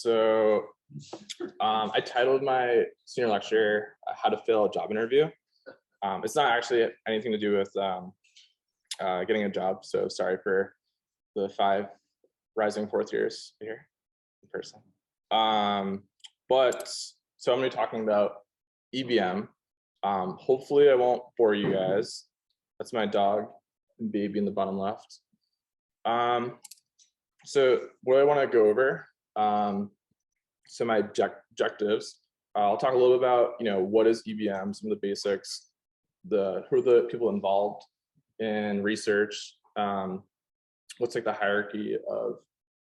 So I titled my senior lecture, How to Fail a Job Interview. It's not actually anything to do with getting a job. So sorry for the 5 rising 4th years here in person. But so I'm going to be talking about EBM. Hopefully I won't bore you guys. That's my dog and baby in the bottom left. So what I want to go over, so my objectives, I'll talk a little bit about, what is EBM, some of the basics, who are the people involved in research, what's like the hierarchy of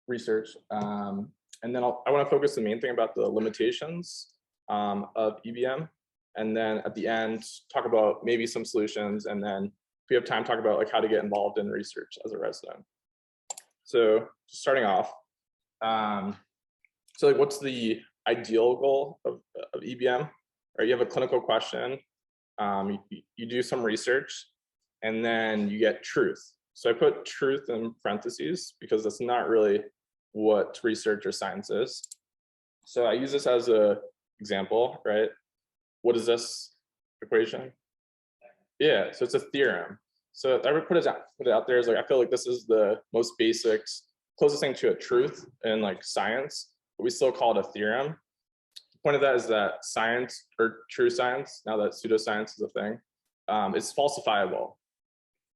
research, and then I want to focus the main thing about the limitations of EBM, and then at the end talk about maybe some solutions, and then if we have time, talk about like how to get involved in research as a resident. So just starting off, so like what's the ideal goal of EBM? Or you have a clinical question, you do some research, and then you get truth. So I put truth in parentheses because that's not really what research or science is. So I use this as an example, right? What is this equation? Yeah, so it's a theorem. So I would put it out there as like, I feel like this is the most basic, closest thing to a truth in like science, but we still call it a theorem. The point of that is that science, or true science, now that pseudoscience is a thing, is falsifiable.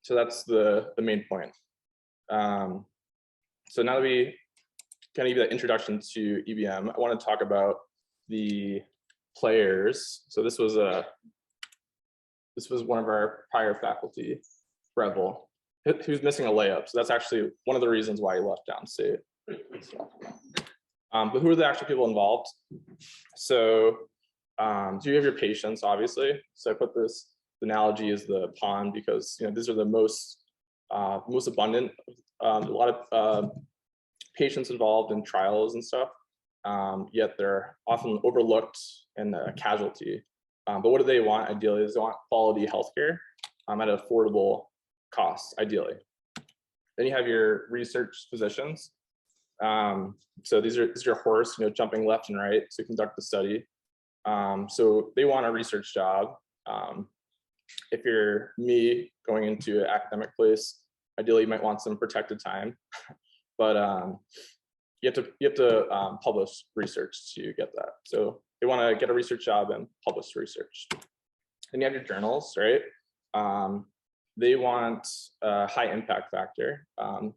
So that's the main point. So now that we kind of give that introduction to EBM, I want to talk about the players. So this was one of our prior faculty, Breville. He was missing a layup, so that's actually one of the reasons why he left downstate. But who are the actual people involved? So do you have your patients, obviously? So I put this analogy as the pond because these are the most abundant. A lot of patients involved in trials and stuff, yet they're often overlooked and a casualty. But what do they want ideally? Is they want quality healthcare at an affordable cost, ideally. Then you have your research physicians. So these are your horse, jumping left and right to conduct the study. So they want a research job. If you're me going into an academic place, ideally you might want some protected time, but you have to publish research to get that. So they want to get a research job and publish research. Then you have your journals, right? They want a high impact factor. How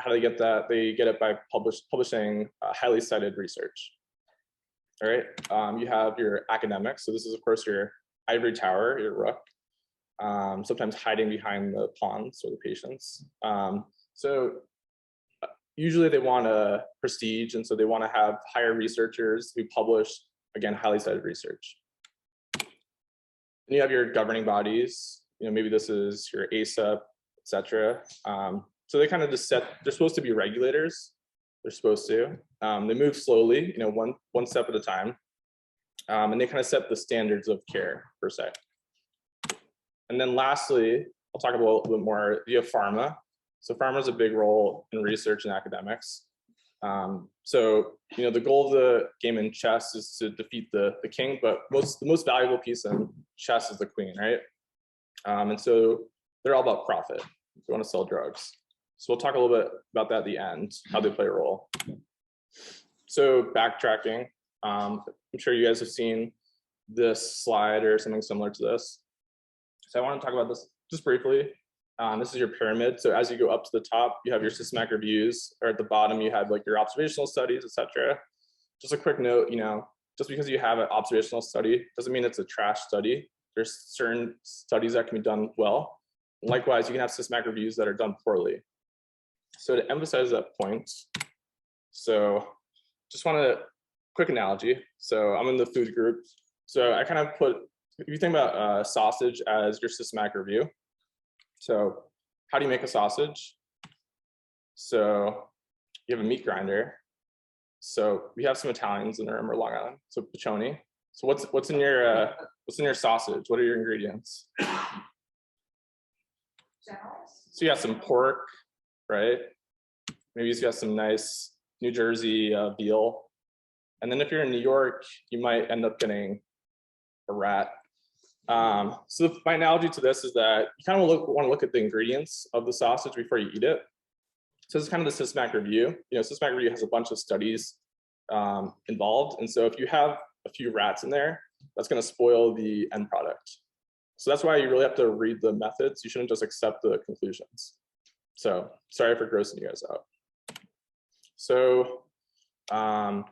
do they get that? They get it by publishing highly cited research. All right. You have your academics. So this is, of course, your ivory tower, your rook, sometimes hiding behind the pawns or the patients. So usually they want a prestige, and so they want to have higher researchers who publish, again, highly cited research. Then you have your governing bodies. Maybe this is your ASAP, etc. So they kind of just they're supposed to be regulators. They're supposed to. They move slowly, one step at a time. And they kind of set the standards of care, per se. And then lastly, I'll talk about a little bit more, you have pharma. So pharma has a big role in research and academics. So, the goal of the game in chess is to defeat the king, but the most valuable piece in chess is the queen, right? And so they're all about profit. They want to sell drugs. So we'll talk a little bit about that at the end, how they play a role. So backtracking, I'm sure you guys have seen this slide or something similar to this. So I want to talk about this just briefly. This is your pyramid. So as you go up to the top, you have your systematic reviews, or at the bottom, you have like your observational studies, etc. Just a quick note, just because you have an observational study doesn't mean it's a trash study. There's certain studies that can be done well. Likewise, you can have systematic reviews that are done poorly. So to emphasize that point, so just want a quick analogy. So I'm in the food group. So I kind of put, if you think about sausage as your systematic review. So how do you make a sausage? So you have a meat grinder. So we have some Italians in the room, or Long Island. So piccioni. So what's in your sausage? What are your ingredients? So you got some pork, right? Maybe you got some nice New Jersey veal. And then if you're in New York, you might end up getting a rat. So my analogy to this is that you kind of want to look at the ingredients of the sausage before you eat it. So this is kind of the systematic review. Systematic review has a bunch of studies involved. And so if you have a few rats in there, that's going to spoil the end product. So that's why you really have to read the methods. You shouldn't just accept the conclusions. So sorry for grossing you guys out. So, all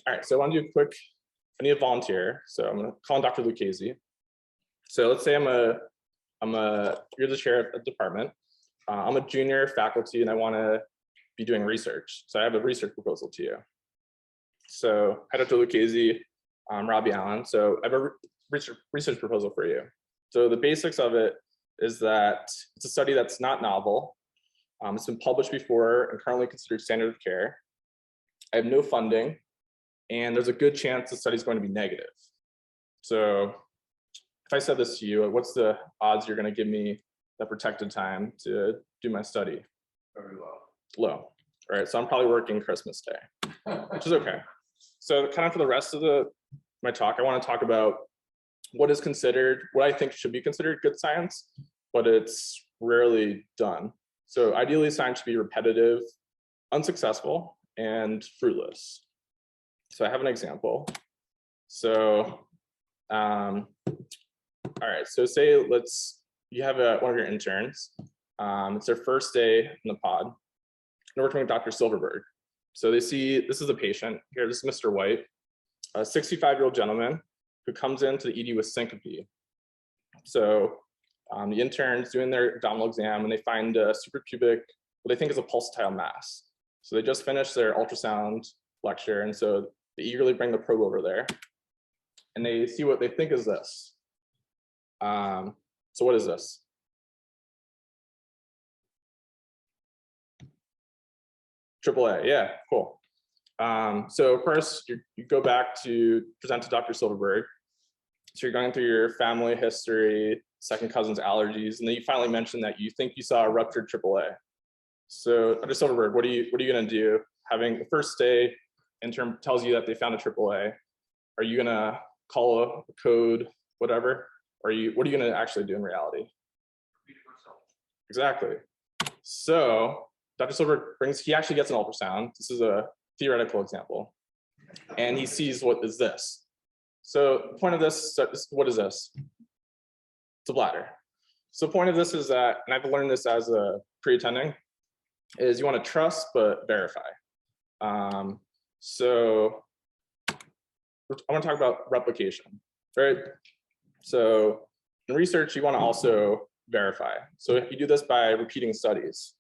right, so I want to do a quick, I need a volunteer. So I'm going to call on Dr. Lucchese. So let's say you're the chair of the department. I'm a junior faculty and I want to be doing research. So I have a research proposal to you. So hi, Dr. Lucchese, I'm Robby Allen. So I have a research proposal for you. So the basics of it is that it's a study that's not novel. It's been published before and currently considered standard of care. I have no funding, and there's a good chance the study is going to be negative. So if I said this to you, what's the odds you're going to give me the protected time to do my study? Very low. Low. All right, so I'm probably working Christmas Day, which is okay. So kind of for the rest of my talk, I want to talk about what I think should be considered good science, but it's rarely done. So ideally, science should be repetitive, unsuccessful, and fruitless. So I have an example. So, all right, so say you have one of your interns. It's their first day in the pod. And we're working with Dr. Silverberg. So they see, this is a patient here, this is Mr. White, a 65-year-old gentleman who comes into the ED with syncope. So the intern's doing their abdominal exam and they find a suprapubic, what they think is a pulsatile mass. So they just finished their ultrasound lecture, and so they eagerly bring the probe over there and they see what they think is this. So what is this? AAA, yeah, cool. So of course, you go back to present to Dr. Silverberg. So you're going through your family history, second cousin's allergies, and then you finally mention that you think you saw a ruptured AAA. So Dr. Silverberg, what are you going to do? Having the first day intern tells you that they found a AAA, are you going to call a code, whatever? Or what are you going to actually do in reality? Exactly. So Dr. Silverberg he actually gets an ultrasound. This is a theoretical example. And he sees what is this. So the point of this, what is this? It's a bladder. So the point of this is that, and I've learned this as a pre-attending, is you want to trust but verify. So I want to talk about replication, right? So in research, you want to also verify. So if you do this by repeating studies.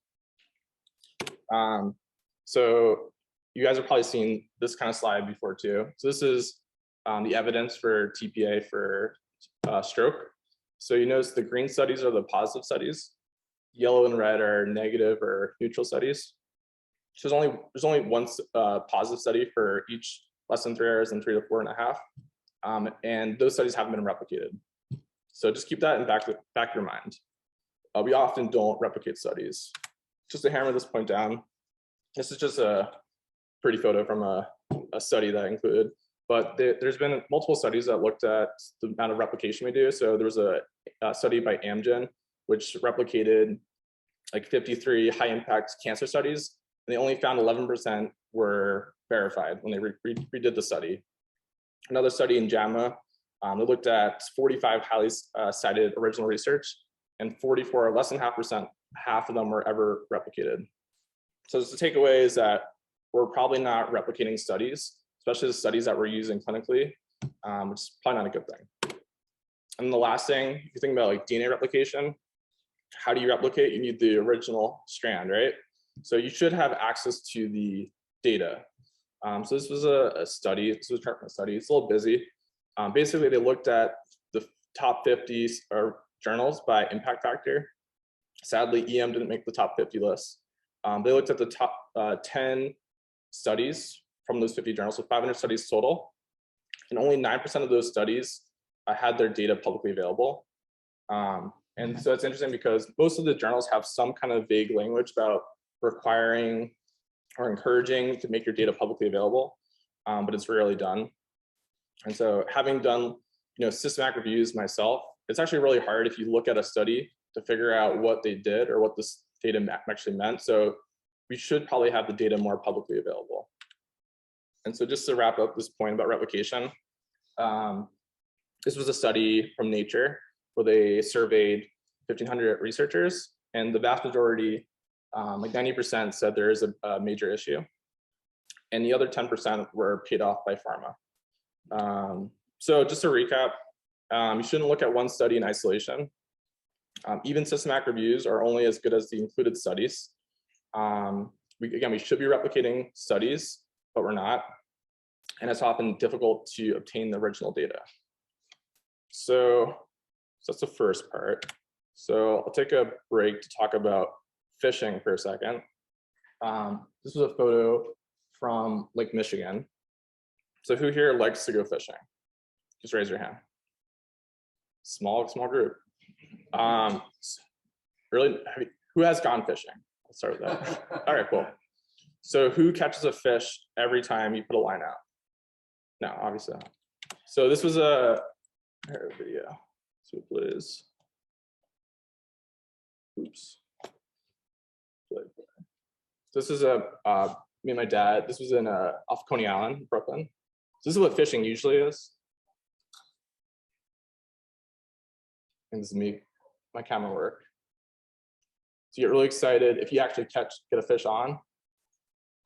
So you guys have probably seen this kind of slide before too. So this is the evidence for TPA for stroke. So you notice the green studies are the positive studies. Yellow and red are negative or neutral studies. So there's only one positive study for each less than 3 hours and 3 to 4.5. And those studies haven't been replicated. So just keep that in back of your mind. We often don't replicate studies. Just to hammer this point down, this is just a pretty photo from a study that I included. But there's been multiple studies that looked at the amount of replication we do. So there was a study by Amgen, which replicated like 53 high impact cancer studies. And they only found 11% were verified when they redid the study. Another study in JAMA, they looked at 45 highly cited original research, and 44, less than half of them were ever replicated. So the takeaway is that we're probably not replicating studies, especially the studies that we're using clinically, which is probably not a good thing. And the last thing, if you think about like DNA replication, how do you replicate? You need the original strand, right? So you should have access to the data. So this was a study, this was a chart from a study, it's a little busy. Basically, they looked at the top 50 journals by impact factor. Sadly, EM didn't make the top 50 list. They looked at the top 10 studies from those 50 journals, so 500 studies total. And only 9% of those studies had their data publicly available. And so it's interesting because most of the journals have some kind of vague language about requiring or encouraging to make your data publicly available. but it's rarely done. And so having done systematic reviews myself, it's actually really hard if you look at a study to figure out what they did or what this data actually meant. So we should probably have the data more publicly available. And so just to wrap up this point about replication, this was a study from Nature where they surveyed 1,500 researchers, and the vast majority, like 90%, said there is a major issue. And the other 10% were paid off by pharma. So just to recap, you shouldn't look at one study in isolation. Even systematic reviews are only as good as the included studies. We should be replicating studies, but we're not. And it's often difficult to obtain the original data. So that's the first part. So I'll take a break to talk about fishing for a second. This was a photo from Lake Michigan. So who here likes to go fishing? Just raise your hand. Small group. Really, who has gone fishing? Let's start with that. All right, cool. So who catches a fish every time you put a line out? No, obviously not. So this was a video. So please. Oops. This is me and my dad. This was in off Coney Island, Brooklyn. So this is what fishing usually is. And this is me, my camera work. So you get really excited if you actually get a fish on,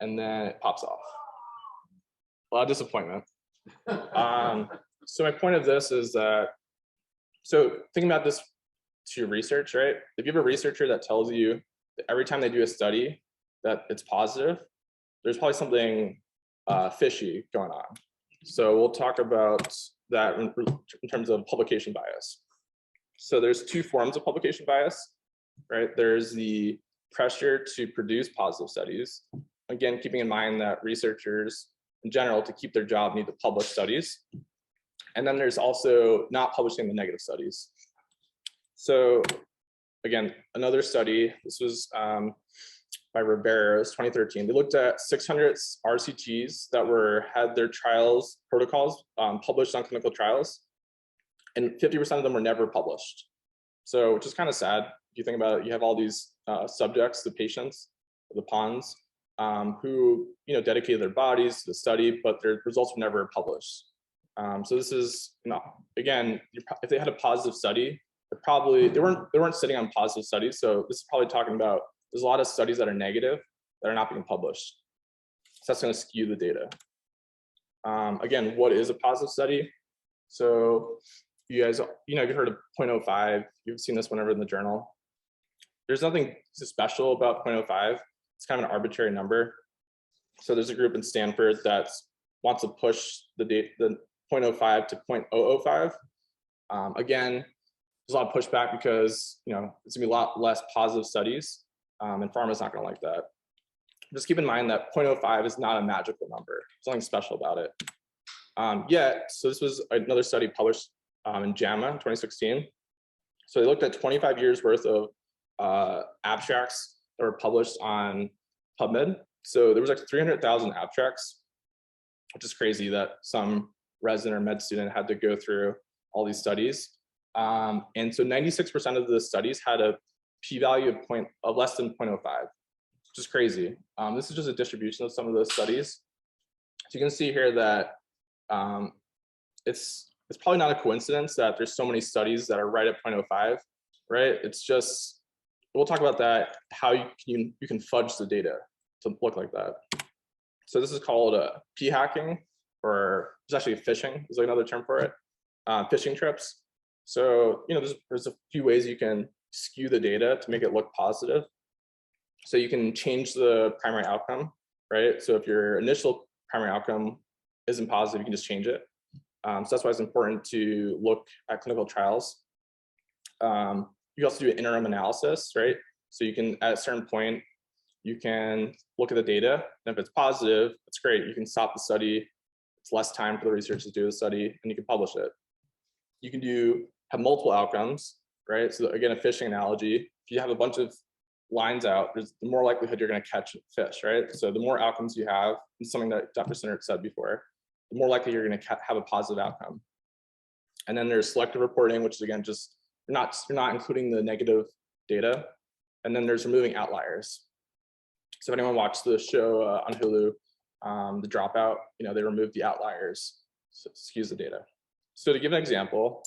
and then it pops off. A lot of disappointment. So my point of this is that, so thinking about this to your research, right? If you have a researcher that tells you that every time they do a study that it's positive, there's probably something fishy going on. So we'll talk about that in terms of publication bias. So there's two forms of publication bias, right? There's the pressure to produce positive studies. Again, keeping in mind that researchers in general, to keep their job, need to publish studies. And then there's also not publishing the negative studies. So again, another study, this was by Ribeiro's 2013. They looked at 600 RCTs that had their trials protocols published on clinical trials, and 50% of them were never published. So, which is kind of sad. If you think about it, you have all these subjects, the patients, the pawns, who dedicated their bodies to the study, but their results were never published. So this is, again, if they had a positive study, they weren't sitting on positive studies. So this is probably talking about there's a lot of studies that are negative that are not being published. So that's going to skew the data. Again, what is a positive study? So you guys, you've heard of 0.05. You've seen this whenever in the journal. There's nothing special about 0.05. It's kind of an arbitrary number. So there's a group in Stanford that wants to push the 0.05 to 0.005. Again, there's a lot of pushback because it's gonna be a lot less positive studies, and pharma's not gonna like that. Just keep in mind that 0.05 is not a magical number. There's nothing special about it. So this was another study published in JAMA in 2016. So they looked at 25 years worth of abstracts that were published on PubMed. So there was like 300,000 abstracts, which is crazy that some resident or med student had to go through all these studies. And so 96% of the studies had a p-value of less than 0.05, which is crazy. This is just a distribution of some of those studies. So you can see here that it's probably not a coincidence that there's so many studies that are right at 0.05, right? It's just, we'll talk about that, how you can fudge the data to look like that. So this is called p-hacking, or it's actually phishing is like another term for it, phishing trips. So there's a few ways you can skew the data to make it look positive. So you can change the primary outcome, right? So if your initial primary outcome isn't positive, you can just change it. So that's why it's important to look at clinical trials. You can also do an interim analysis, right? So you can, at a certain point, you can look at the data, and if it's positive, it's great. You can stop the study. It's less time for the researchers to do the study, and you can publish it. You can have multiple outcomes, right? So again, a fishing analogy, if you have a bunch of lines out, there's the more likelihood you're going to catch fish, right? So the more outcomes you have, it's something that Dr. Sinnert said before. the more likely you're going to have a positive outcome. And then there's selective reporting, which is again just you're not including the negative data. And then there's removing outliers. So if anyone watched the show on Hulu, The Dropout, they removed the outliers, so skews the data. So to give an example,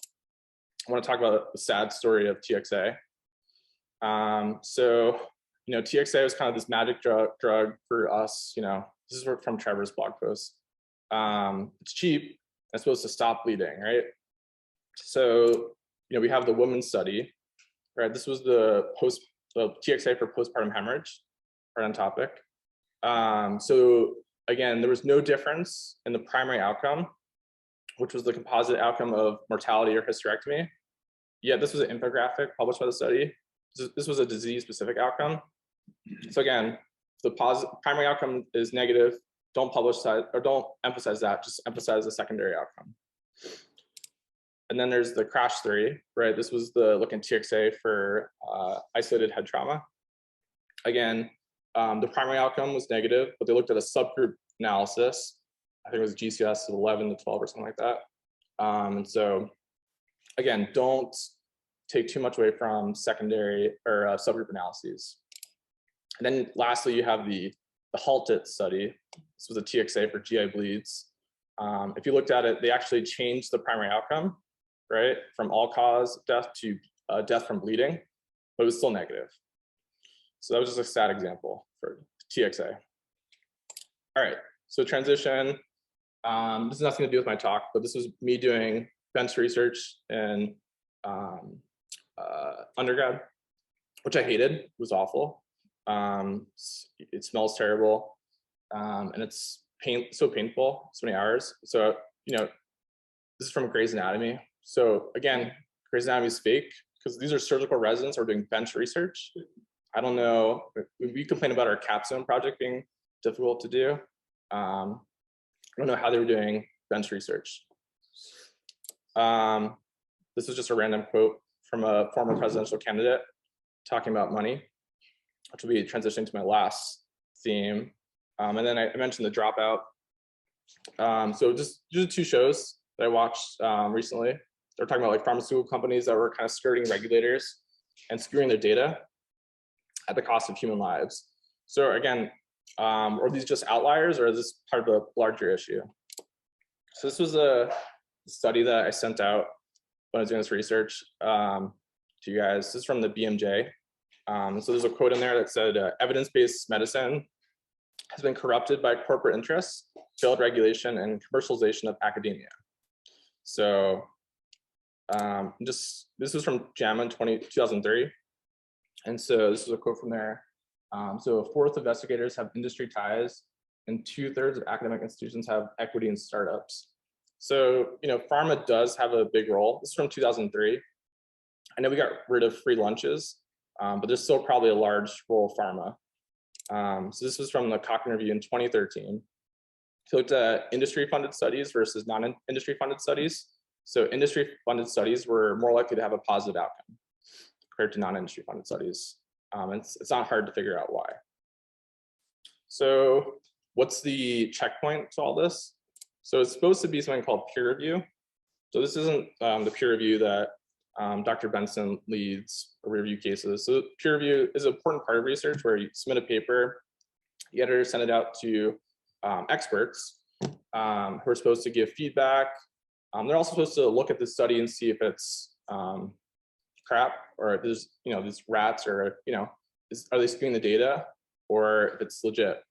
I want to talk about the sad story of TXA. TXA was kind of this magic drug for us. This is from Trevor's blog post. It's cheap. It's supposed to stop bleeding, right? So, we have the women's study, right? This was the TXA for postpartum hemorrhage, right on topic. So again, there was no difference in the primary outcome, which was the composite outcome of mortality or hysterectomy. Yet this was an infographic published by the study. This was a disease-specific outcome. So again, the primary outcome is negative. Don't publish that, or don't emphasize that. Just emphasize the secondary outcome. And then there's the crash theory, right? This was the look in TXA for isolated head trauma. Again, the primary outcome was negative, but they looked at a subgroup analysis. I think it was GCS of 11 to 12 or something like that. And so, again, don't take too much away from secondary or subgroup analyses. And then lastly, you have the HALT-IT study. This was a TXA for GI bleeds. If you looked at it, they actually changed the primary outcome, right, from all-cause death to death from bleeding, but it was still negative. So that was just a sad example for TXA. All right, so transition. This has nothing to do with my talk, but this was me doing bench research in undergrad, which I hated. It was awful. It smells terrible, and it's so painful, so many hours. So, this is from Grey's Anatomy. So again, Grey's Anatomy is fake because these are surgical residents who are doing bench research. I don't know, we complain about our capstone project being difficult to do. I don't know how they were doing bench research. This is just a random quote from a former presidential candidate talking about money, which will be transitioning to my last theme. And then I mentioned The Dropout. So just two shows that I watched recently. They're talking about like pharmaceutical companies that were kind of skirting regulators and skewing their data at the cost of human lives. So again, are these just outliers, or is this part of a larger issue? So this was a study that I sent out when I was doing this research to you guys. This is from the BMJ. So there's a quote in there that said, evidence-based medicine has been corrupted by corporate interests, failed regulation, and commercialization of academia. So this was from JAMA in 2003. And so this is a quote from there. So a fourth of investigators have industry ties, and 2/3 of academic institutions have equity in startups. So, pharma does have a big role. This is from 2003. I know we got rid of free lunches, but there's still probably a large role of pharma. So this was from the Cochrane Review in 2013. He looked at industry-funded studies versus non-industry funded studies. So industry-funded studies were more likely to have a positive outcome compared to non-industry funded studies. It's not hard to figure out why. So what's the checkpoint to all this? So it's supposed to be something called peer review. So this isn't the peer review that Dr. Benson leads or review cases. So peer review is an important part of research where you submit a paper, the editor send it out to experts who are supposed to give feedback. They're also supposed to look at the study and see if it's crap, or if there's, these rats, or, are they skewing the data, or if it's legit.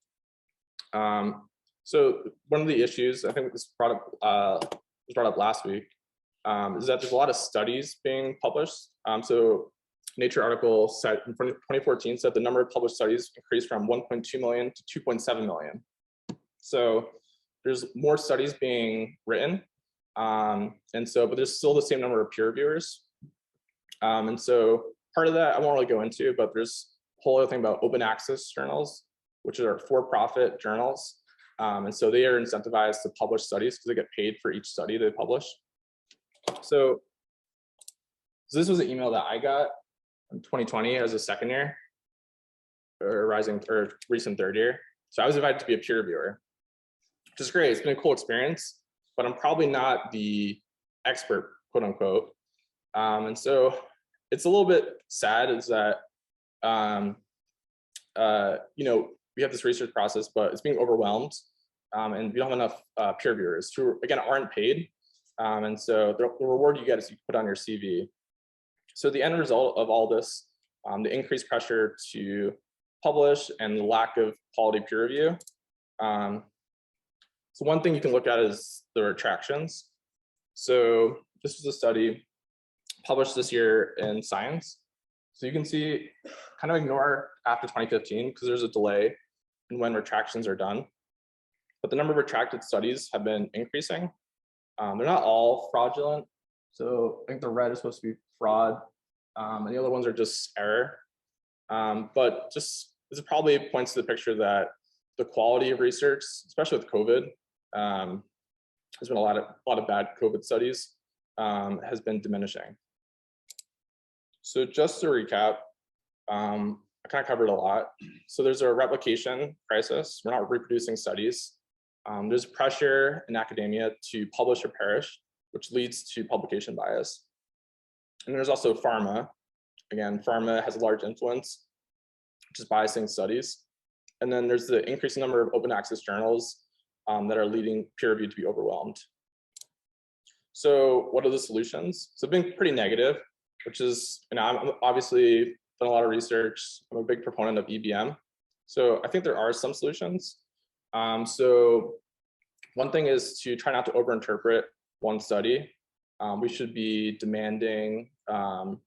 So one of the issues, I think this was brought up last week, is that there's a lot of studies being published. So Nature article said in 2014 said the number of published studies increased from 1.2 million to 2.7 million. So there's more studies being written, but there's still the same number of peer reviewers. And so part of that I won't really go into, but there's a whole other thing about open access journals, which are for-profit journals. And so they are incentivized to publish studies because they get paid for each study they publish. So this was an email that I got in 2020 as a second year, or recent third year. So I was invited to be a peer reviewer which is great. It's been a cool experience, but I'm probably not the expert, quote unquote. And so it's a little bit sad is that, we have this research process, but it's being overwhelmed, and we don't have enough peer reviewers who, again, aren't paid. And so the reward you get is you put on your CV. So the end result of all this, the increased pressure to publish and the lack of quality peer review. So one thing you can look at is the retractions. So this was a study published this year in Science. So you can see, kind of ignore after 2015 because there's a delay in when retractions are done. But the number of retracted studies have been increasing. They're not all fraudulent. So I think the red is supposed to be fraud, and the other ones are just error. But just this probably points to the picture that the quality of research, especially with COVID, there's been a lot of bad COVID studies, has been diminishing. So just to recap, I kind of covered a lot. So there's a replication crisis. We're not reproducing studies. There's pressure in academia to publish or perish, which leads to publication bias. And there's also pharma. Again, pharma has a large influence, which is biasing studies. And then there's the increasing number of open access journals that are leading peer review to be overwhelmed. So what are the solutions? So being pretty negative, which is, I'm obviously done a lot of research. I'm a big proponent of EBM. So I think there are some solutions. So one thing is to try not to overinterpret one study. We should be demanding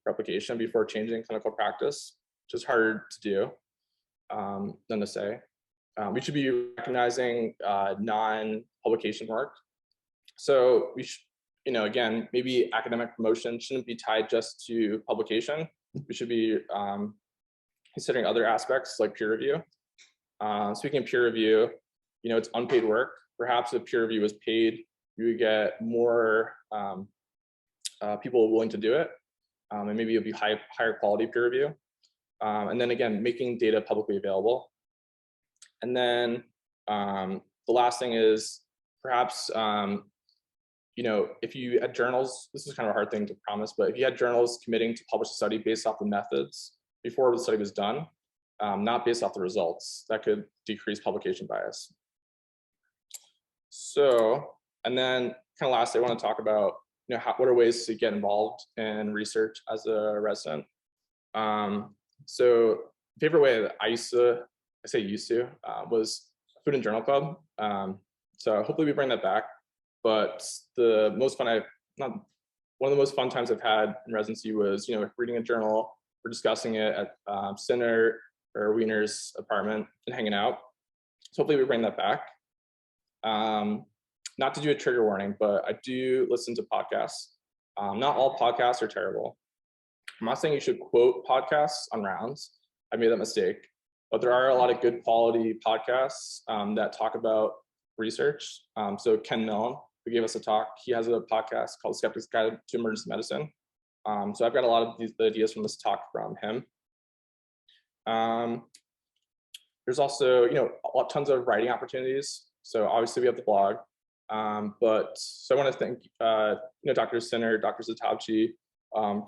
replication before changing clinical practice, which is harder to do than to say. We should be recognizing non-publication work. So we should, again, maybe academic promotion shouldn't be tied just to publication. We should be considering other aspects like peer review. Speaking of peer review, it's unpaid work. Perhaps if peer review was paid, you would get more people willing to do it, and maybe it'll be higher quality peer review. And then again, making data publicly available. And then the last thing is perhaps, if you had journals, this is kind of a hard thing to promise, but if you had journals committing to publish a study based off the methods before the study was done, not based off the results, that could decrease publication bias. So, and then kind of lastly, I want to talk about, what are ways to get involved in research as a resident. So favorite way that I used to, was Food and Journal Club. So hopefully we bring that back. But the most fun one of the most fun times I've had in residency was, reading a journal or discussing it at Sinner or Wiener's apartment and hanging out. So hopefully we bring that back. Not to do a trigger warning, but I do listen to podcasts. Not all podcasts are terrible. I'm not saying you should quote podcasts on rounds. I made that mistake. But there are a lot of good quality podcasts that talk about research. So Ken Milne, who gave us a talk, he has a podcast called Skeptic's Guide to Emergency Medicine. So I've got a lot of these ideas from this talk from him. There's also, tons of writing opportunities. So obviously we have the blog. So I want to thank, Dr. Sinner, Dr. Zatabchi,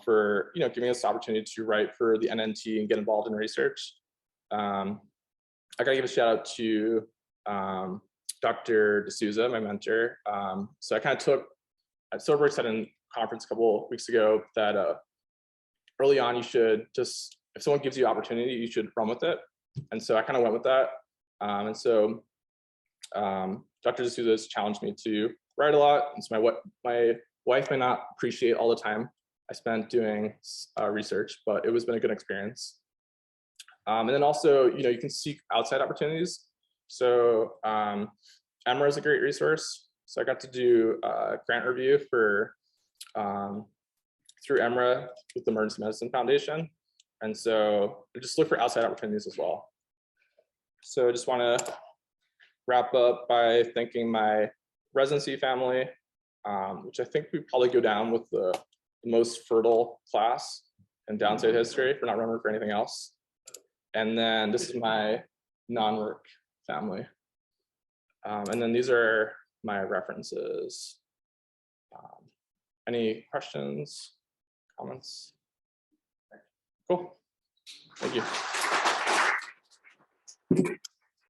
for, giving us the opportunity to write for the NNT and get involved in research. I gotta give a shout out to Dr. D'Souza, my mentor. So I kind of took, Silverberg said in conference a couple weeks ago that early on you should just, if someone gives you opportunity, you should run with it. And so I kind of went with that. And so Dr. D'Souza has challenged me to write a lot. And so my wife may not appreciate all the time I spent doing research, but it has been a good experience. And then also, you can seek outside opportunities. So EMRA is a great resource. So I got to do a grant review for through EMRA with the Emergency Medicine Foundation. And so I just look for outside opportunities as well. So I just want to wrap up by thanking my residency family, which I think we probably go down with the most fertile class in downstate history, if we're not remembered for anything else. And then this is my non-work family. And then these are my references. Any questions, comments? Cool. Thank you.